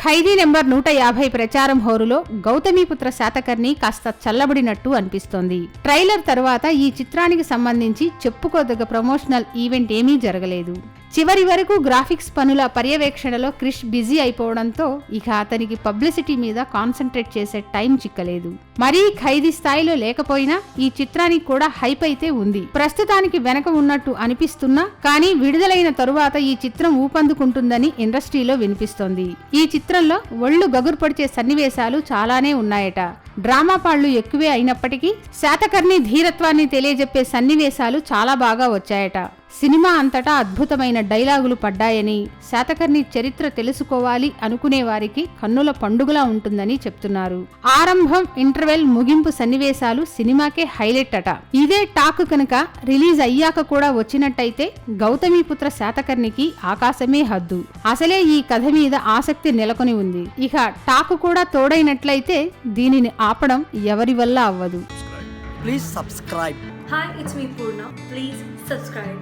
ఖైదీ number 150 ప్రచారం హోరులో గౌతమీపుత్ర శాతకర్ణి కాస్త చల్లబడినట్టు అనిపిస్తోంది. ట్రైలర్ తరువాత ఈ చిత్రానికి సంబంధించి చెప్పుకోదగ్గ ప్రమోషనల్ ఈవెంట్ ఏమీ జరగలేదు. చివరి వరకు గ్రాఫిక్స్ పనుల పర్యవేక్షణలో క్రిష్ బిజీ అయిపోవడంతో ఇక అతనికి పబ్లిసిటీ మీద కాన్సన్ట్రేట్ చేసే టైం చిక్కలేదు. మరీ ఖైదీ స్థాయిలో లేకపోయినా ఈ చిత్రానికి కూడా హైప్ అయితే ఉంది. ప్రస్తుతానికి వెనక ఉన్నట్టు అనిపిస్తున్నా కానీ విడుదలైన తరువాత ఈ చిత్రం ఊపందుకుంటుందని ఇండస్ట్రీలో వినిపిస్తోంది. ఈ చిత్రంలో ఒళ్ళు గగుర్పొడిచే సన్నివేశాలు చాలానే ఉన్నాయట. డ్రామా పాళ్లు ఎక్కువే అయినప్పటికీ శాతకర్ణి ధీరత్వాన్ని తెలియజెప్పే సన్నివేశాలు చాలా బాగా వచ్చాయట. సినిమా అంతటా అద్భుతమైన డైలాగులు పడ్డాయని, శాతకర్ణి చరిత్ర తెలుసుకోవాలి అనుకునే వారికి కన్నుల పండుగలా ఉంటుందని చెప్తున్నారు. ఆరంభం, ఇంటర్వెల్, ముగింపు సన్నివేశాలు సినిమాకే హైలైట్ అట. ఇదే టాక్ కనుక రిలీజ్ అయ్యాక కూడా వచ్చినట్టయితే గౌతమీపుత్ర శాతకర్ణికి ఆకాశమే హద్దు. అసలే ఈ కథ మీద ఆసక్తి నెలకొని ఉంది. ఇక టాక్ కూడా తోడైనట్లయితే దీనిని ఆపడం ఎవరి వల్ల అవ్వదు. Please subscribe. Hi, it's me Purna. Please subscribe.